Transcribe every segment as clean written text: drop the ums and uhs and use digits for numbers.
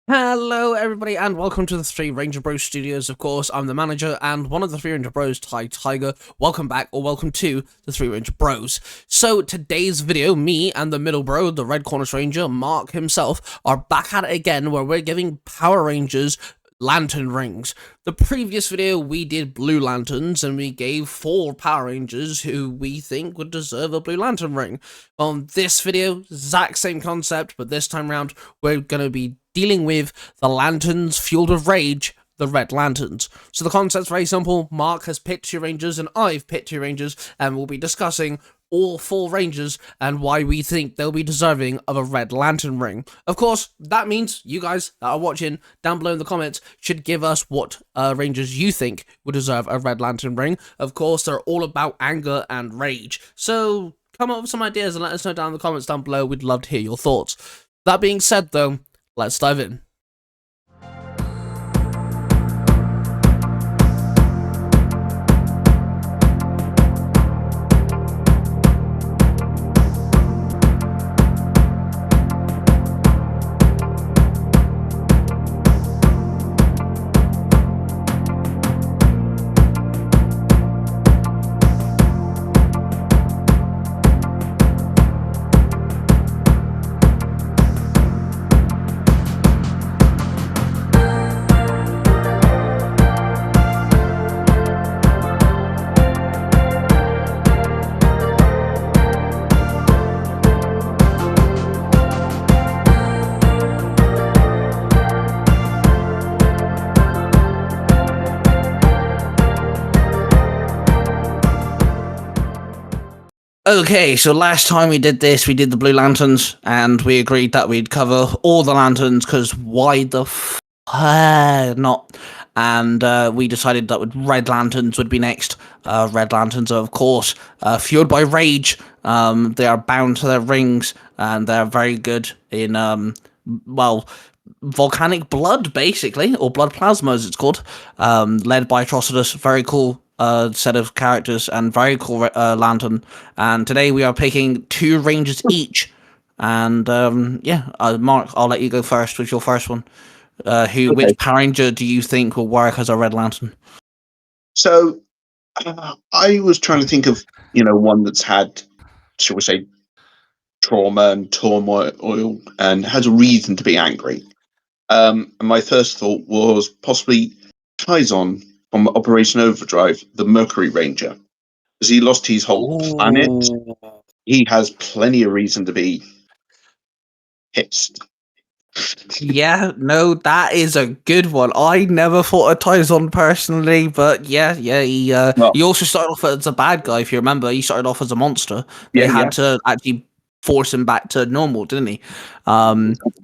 Hello, everybody, and welcome to the Three Ranger Bros Studios. Of course, I'm the manager and one of the Three Ranger Bros, Tai Tiger. Welcome back, or welcome to the Three Ranger Bros. So, today's video, me and the middle bro, the Red Cornish Ranger, Mark himself, are back at it again, where we're giving Power Rangers lantern rings. The previous video we did blue lanterns and we gave 4 Power Rangers who we think would deserve a blue lantern ring. On this video, exact same concept, but this time around we're going to be dealing with the lanterns fueled with rage, the red lanterns. So the concept's very simple. Mark has picked 2 rangers and I've picked 2 rangers, and we'll be discussing all 4 rangers and why we think they'll be deserving of a red lantern ring. Of course, that means you guys that are watching down below in the comments should give us what rangers you think would deserve a red lantern ring. Of course, they're all about anger and rage. So come up with some ideas and let us know down in the comments down below. We'd love to hear your thoughts. That being said though, let's dive in. Okay, so last time we did this, we did the blue lanterns, and we agreed that we'd cover all the lanterns, because why the not? And we decided that red lanterns would be next. Red lanterns are, of course, fueled by rage. They are bound to their rings, and they're very good in, well, volcanic blood, basically, or blood plasma, as it's called, led by Atrocitus. Very cool set of characters and very cool lantern. And today we are picking 2 rangers each. And yeah, Mark, I'll let you go first with your first one. Which Power Ranger do you think will work as a red lantern? So I was trying to think of, one that's had, shall we say, trauma and turmoil and has a reason to be angry. And my first thought was possibly Kaizen from Operation Overdrive, the Mercury Ranger. As he lost his whole planet, he has plenty of reason to be pissed. Yeah, no, that is a good one. I never thought of Tyson personally, but yeah, he also started off as a bad guy. If you remember, he started off as a monster. They had to actually force him back to normal, didn't he?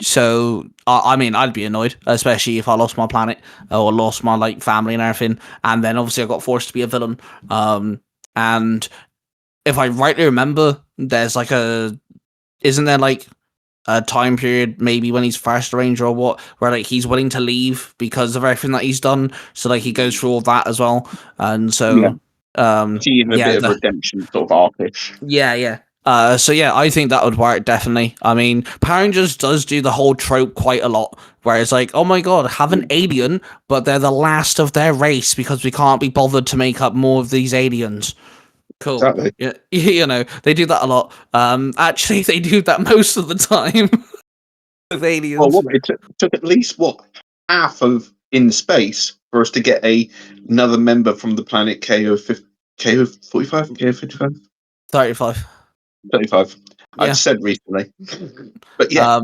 So I mean, I'd be annoyed, especially if I lost my planet or lost my family and everything, and then obviously I got forced to be a villain. And if I rightly remember, there's isn't there a time period maybe when he's first ranger or what, where he's willing to leave because of everything that he's done, so he goes through all that as well, and so a bit of redemption sort of arc-ish. So yeah, I think that would work definitely. I mean, Power Rangers does do the whole trope quite a lot, where it's oh my god, have an alien, but they're the last of their race because we can't be bothered to make up more of these aliens. Cool. Exactly. Yeah, they do that a lot. Actually, they do that most of the time with aliens. Well, it took at least half of in space for us to get another member from the planet KO 45, KO 55, 35. 35. Yeah. I've said recently, but yeah.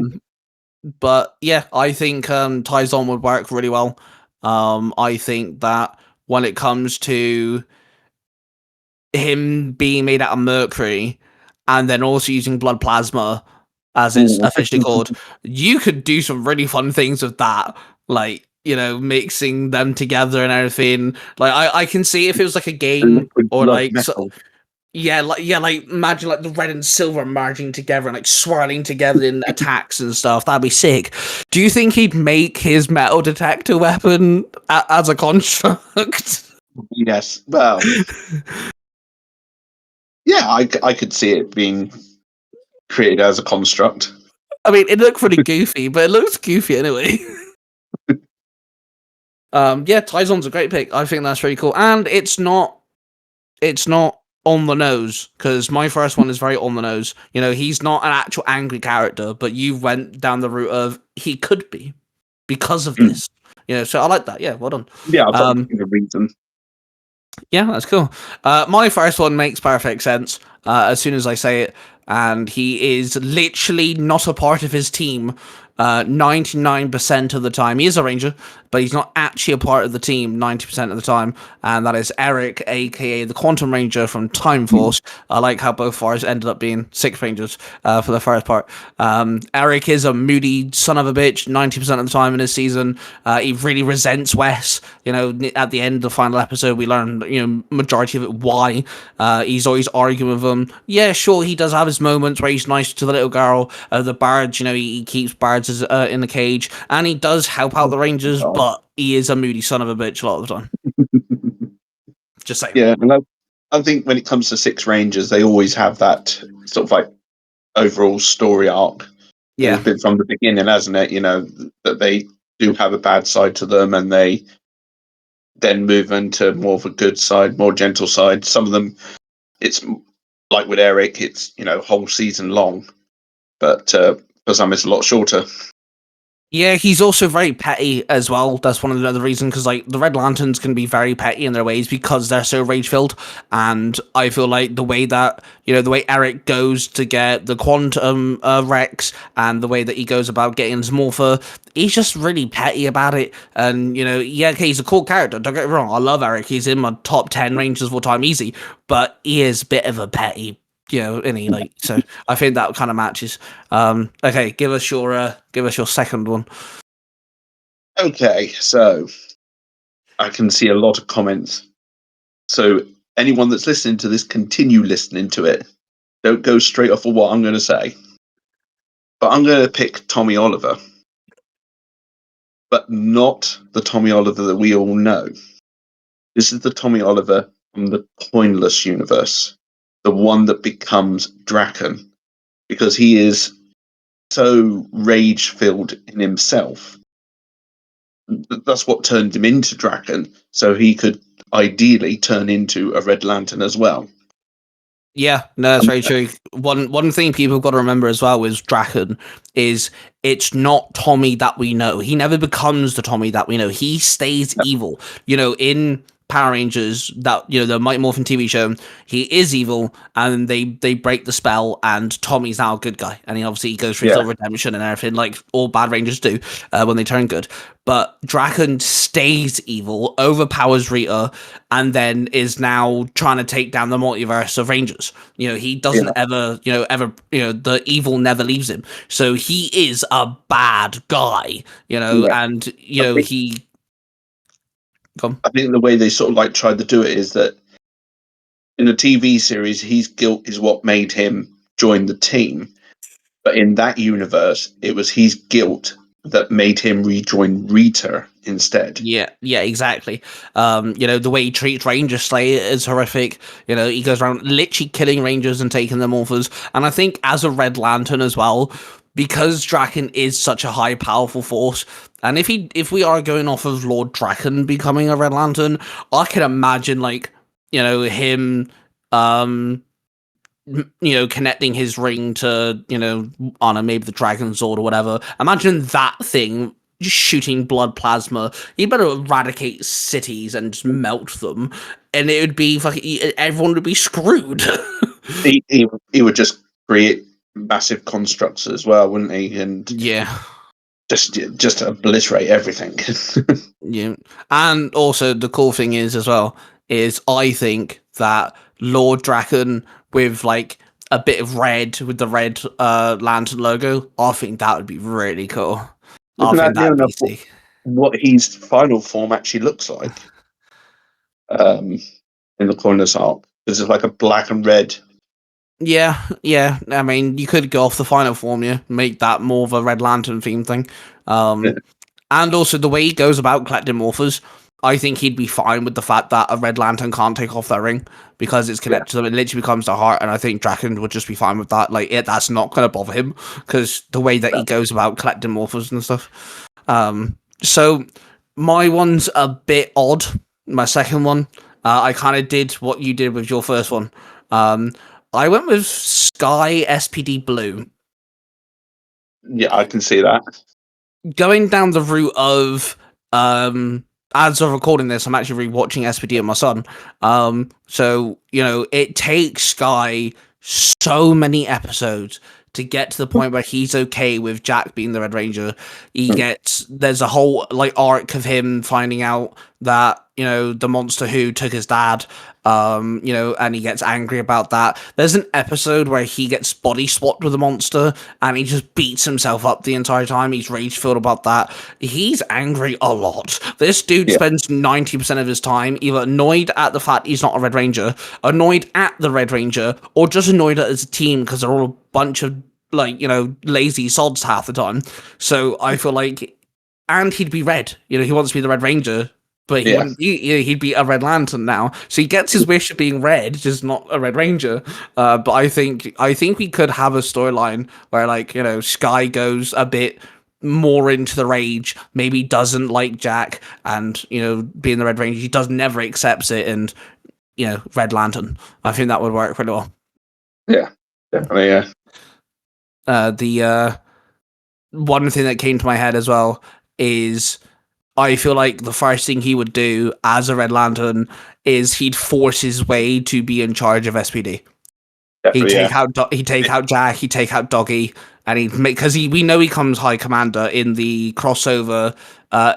But yeah, I think Tyson would work really well. I think that when it comes to him being made out of mercury and then also using blood plasma, as it's officially called, you could do some really fun things with that, mixing them together and everything. I can see if it was a game or imagine the red and silver merging together and swirling together in attacks and stuff. That'd be sick. Do you think he'd make his metal detector weapon as a construct? Yes. Well, yeah, I could see it being created as a construct. I mean, it looked pretty goofy, but it looks goofy anyway. Yeah, Tyzon's a great pick. I think that's really cool, and it's not on the nose, because my first one is very on the nose. You know, he's not an actual angry character, but you went down the route of he could be because of Mm. this. You know, so I like that. Yeah, well done. Yeah, I've got to Um, think of a reason. yeah, that's cool. My first one makes perfect sense as soon as I say it, and he is literally not a part of his team 99% of the time. He is a ranger, but he's not actually a part of the team 90% of the time, and that is Eric, aka the Quantum Ranger from Time Mm. Force. I like how both of ours ended up being six rangers for the first part. Eric is a moody son of a bitch 90% of the time in his season. He really resents Wes. You know, at the end of the final episode, we learn, you know, majority of it why. He's always arguing with them. Yeah, sure, he does have his moments where he's nice to the little girl, the barge. You know, he keeps bards in the cage, and he does help out the Rangers, Oh. but he is a moody son of a bitch a lot of the time. Just saying. Yeah, and I think when it comes to Six Rangers, they always have that sort of like overall story arc. It's Yeah. been from the beginning, hasn't it? You know, that they do have a bad side to them, and they then move into more of a good side, more gentle side. Some of them, it's like with Eric, it's, you know, whole season long, but for some it's a lot shorter. Yeah, he's also very petty as well. That's one of the other reasons, because like the Red Lanterns can be very petty in their ways because they're so rage filled. And I feel like the way that, you know, the way Eric goes to get the Quantum Rex, and the way that he goes about getting his Morpher, he's just really petty about it. And, you know, yeah, okay, he's a cool character. Don't get me wrong. I love Eric. He's in my top 10 Rangers of all time, easy. But he is a bit of a petty, you know, any like, so I think that kind of matches. Okay, give us your second one. Okay, so I can see a lot of comments. So anyone that's listening to this, continue listening to it. Don't go straight off of what I'm going to say. But I'm going to pick Tommy Oliver, but not the Tommy Oliver that we all know. This is the Tommy Oliver from the Coinless universe, the one that becomes Draken, because he is so rage filled in himself. That's what turned him into Draken, so he could ideally turn into a Red Lantern as well. Yeah, no, that's Um, very true. One thing people have got to remember as well is Draken is it's not Tommy that we know. He never becomes the Tommy that we know. He stays evil. You know, in Power Rangers, that, you know, the Mighty Morphin TV show, he is evil, and they break the spell, and Tommy's now a good guy, and he obviously goes through his yeah, little redemption and everything, like all bad Rangers do when they turn good. But Draken stays evil, overpowers Rita, and then is now trying to take down the multiverse of Rangers. You know, he doesn't yeah, ever, the evil never leaves him. So he is a bad guy, you know, yeah. and, you I know, think, he. Come. I think the way they sort of like tried to do it is that in a TV series, his guilt is what made him join the team. But in that universe, it was his guilt that made him rejoin Rita instead. Yeah, exactly. You know, the way he treats Ranger Slayer is horrific. You know, he goes around literally killing Rangers and taking their morphers. And I think as a Red Lantern as well, because Draken is such a high, powerful force, and if we are going off of Lord Draken becoming a Red Lantern, I can imagine, like, you know, him you know, connecting his ring to, you know, I don't know, maybe the Dragon Sword or whatever. Imagine that thing just shooting blood plasma. You better eradicate cities and just melt them, and it would be fucking, everyone would be screwed. He would just create massive constructs as well, wouldn't he? And Yeah. just obliterate everything. Yeah. And also the cool thing is as well is I think that Lord Draken with like a bit of red with the red lantern logo, I think that would be really cool. I Looking think at that'd near be enough sick. what his final form actually looks like um, in the Cornish arc. This is like a black and red. Yeah. I mean, you could go off the final form, yeah, make that more of a Red Lantern theme thing. Yeah, And also the way he goes about collecting morphers, I think he'd be fine with the fact that a Red Lantern can't take off their ring because it's yeah, connected to them. It literally becomes their heart, and I think Draken would just be fine with that. Like, that's not going to bother him because the way that he goes about collecting morphers and stuff. So My one's a bit odd. My second one, I kind of did what you did with your first one. I went with Sky SPD Blue. Yeah, I can see that. Going down the route of, as of recording this, I'm actually rewatching SPD with my son. So, you know, it takes Sky so many episodes to get to the point where he's okay with Jack being the Red Ranger. There's a whole like arc of him finding out that, you know, the monster who took his dad, you know, and he gets angry about that. There's an episode where he gets body swapped with a monster and he just beats himself up the entire time. He's rage filled about that. He's angry a lot. This dude spends 90% of his time either annoyed at the fact he's not a Red Ranger, annoyed at the Red Ranger, or just annoyed at his team because they're all a bunch of, like, you know, lazy sods half the time. So I feel like, and he'd be red. You know, he wants to be the Red Ranger, but he wouldn't be, you know, he'd be a Red Lantern now. So he gets his wish of being red, just not a Red Ranger. But I think we could have a storyline where, like, you know, Sky goes a bit more into the rage, maybe doesn't like Jack, and, you know, being the Red Ranger, he never accepts it, and, you know, Red Lantern. I think that would work pretty well. Yeah, definitely, yeah. The one thing that came to my head as well is I feel like the first thing he would do as a Red Lantern is he'd force his way to be in charge of SPD. He'd take out Jack, he'd take out Doggy, and he'd make, because we know he comes High Commander in the crossover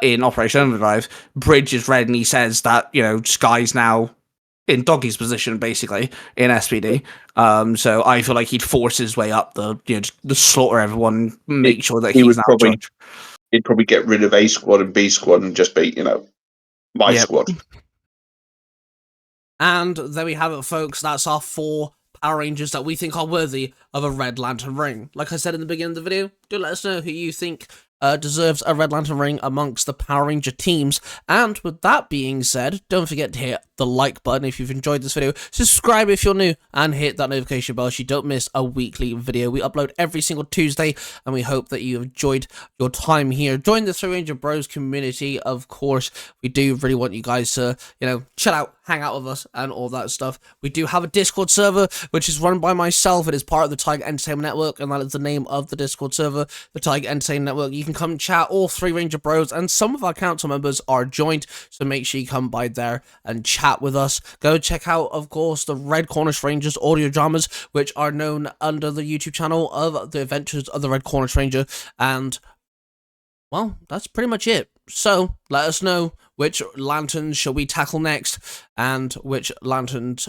in Operation Overdrive. Bridge is red, and he says that, you know, Sky's now in Doggy's position, basically, in SPD. So I feel like he'd force his way up the slaughter everyone, make sure that he's now in charge. He'd probably get rid of A squad and B squad and just be, you know, my squad. And there we have it, folks. That's our 4 Power Rangers that we think are worthy of a Red Lantern ring. Like I said in the beginning of the video, do let us know who you think deserves a Red Lantern ring amongst the Power Ranger teams. And with that being said, don't forget to hit the like button if you've enjoyed this video, subscribe if you're new, and hit that notification bell so you don't miss a weekly video. We upload every single Tuesday, and we hope that you enjoyed your time here. Join the 3 Ranger Bros community, of course. We do really want you guys to, you know, chill out, hang out with us, and all that stuff. We do have a Discord server, which is run by myself. It is part of the Tiger Entertainment Network, and that is the name of the Discord server, the Tiger Entertainment Network. You can come chat. All 3 Ranger Bros and some of our council members are joined, so make sure you come by there and chat with us. Go check out, of course, the Red Cornish Rangers audio dramas, which are known under the YouTube channel of The Adventures of the Red Cornish Ranger. And, well, that's pretty much it. So let us know which lanterns shall we tackle next, and which lanterns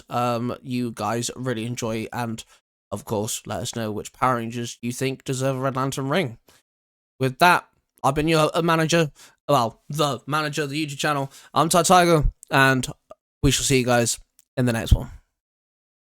you guys really enjoy, and of course let us know which Power Rangers you think deserve a Red Lantern ring. With that, I've been your manager, well, the manager of the YouTube channel. I'm Tai Tiger, and we shall see you guys in the next one.